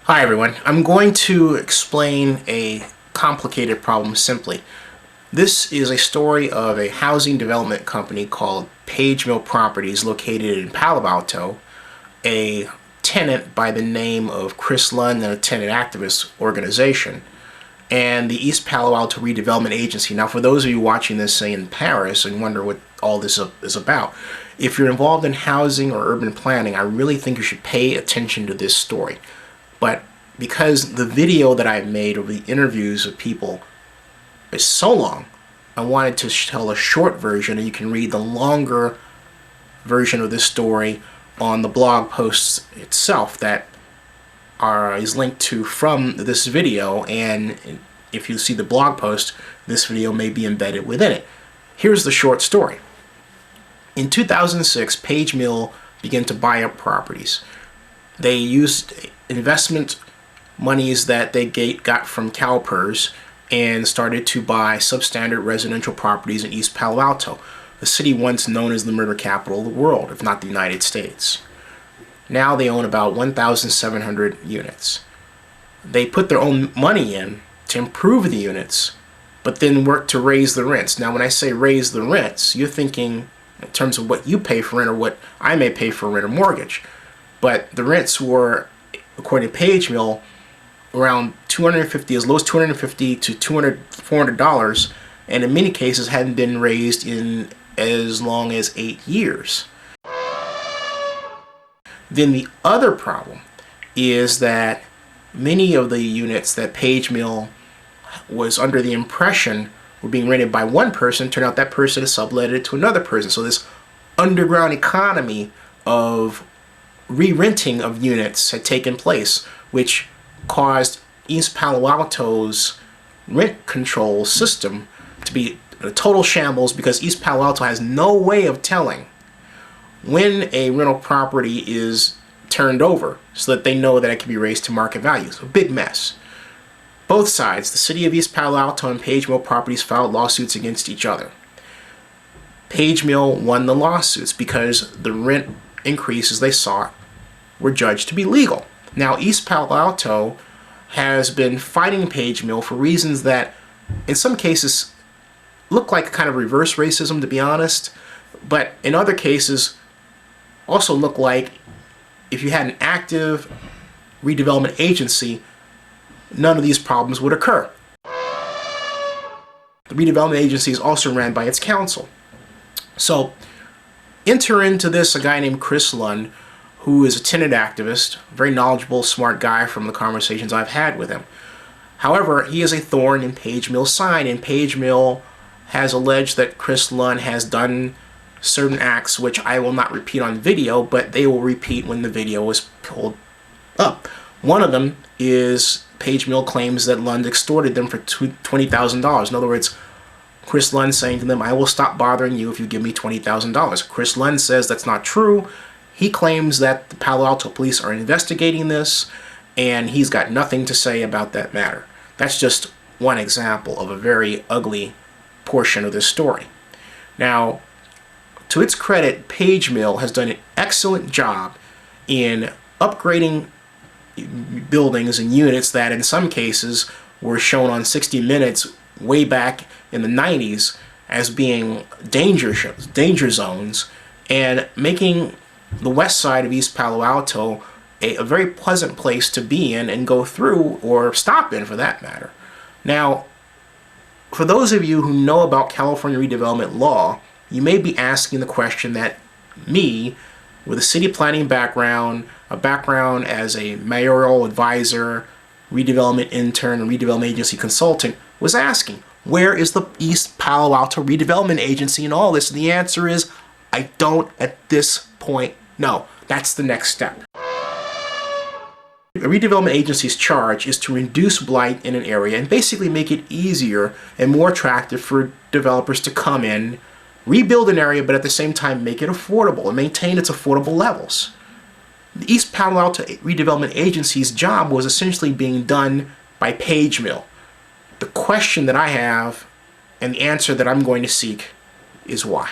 Hi everyone. I'm going to explain a complicated problem simply. This is a story of a housing development company called Page Mill Properties located in Palo Alto, a tenant by the name of Chris Lund and a tenant activist organization, and the East Palo Alto Redevelopment Agency. Now for those of you watching this, say in Paris, and wonder what all this is about, if you're involved in housing or urban planning, I really think you should pay attention to this story. But because the video that I've made of the interviews of people is so long, I wanted to tell a short version, and you can read the longer version of this story on the blog post itself that is linked to from this video, and if you see the blog post, this video may be embedded within it. Here's the short story. In 2006, Page Mill began to buy up properties. They used investment monies that they got from CalPERS and started to buy substandard residential properties in East Palo Alto, a city once known as the murder capital of the world, if not the United States. Now they own about 1,700 units. They put their own money in to improve the units, but then work to raise the rents. Now when I say raise the rents, you're thinking in terms of what you pay for rent or what I may pay for rent or mortgage. But the rents were, according to Page Mill, around $250, as low as $250 to $400, and in many cases hadn't been raised in as long as 8 years. Then the other problem is that many of the units that Page Mill was under the impression were being rented by one person, turned out that person is subletted to another person. So this underground economy of re-renting of units had taken place, which caused East Palo Alto's rent control system to be a total shambles, because East Palo Alto has no way of telling when a rental property is turned over so that they know that it can be raised to market value. So a big mess. Both sides, the city of East Palo Alto and Page Mill Properties, filed lawsuits against each other. Page Mill won the lawsuits because the rent increases they sought were judged to be legal. Now East Palo Alto has been fighting Page Mill for reasons that in some cases look like a kind of reverse racism, to be honest, but in other cases also look like if you had an active redevelopment agency, none of these problems would occur. The redevelopment agency is also ran by its council. So enter into this a guy named Chris Lund, who is a tenant activist, very knowledgeable, smart guy from the conversations I've had with him. However, he is a thorn in Page Mill's side, and Page Mill has alleged that Chris Lund has done certain acts which I will not repeat on video, but they will repeat when the video is pulled up. One of them is Page Mill claims that Lund extorted them for $20,000. In other words, Chris Lund saying to them, "I will stop bothering you if you give me $20,000. Chris Lund says that's not true. He claims that the Palo Alto police are investigating this, and he's got nothing to say about that matter. That's just one example of a very ugly portion of this story. Now, to its credit, Page Mill has done an excellent job in upgrading buildings and units that in some cases were shown on 60 Minutes way back in the 90s as being danger zones, and making the west side of East Palo Alto a very pleasant place to be in and go through, or stop in for that matter. Now, for those of you who know about California redevelopment law, you may be asking the question that me, with a city planning background, a background as a mayoral advisor, redevelopment intern, and redevelopment agency consultant, was asking. Where is the East Palo Alto Redevelopment Agency in all this? And the answer is, I don't at this point know. That's the next step. A redevelopment agency's charge is to reduce blight in an area and basically make it easier and more attractive for developers to come in, rebuild an area, but at the same time make it affordable and maintain its affordable levels. The East Palo Alto Redevelopment Agency's job was essentially being done by Page Mill. The question that I have and the answer that I'm going to seek is why.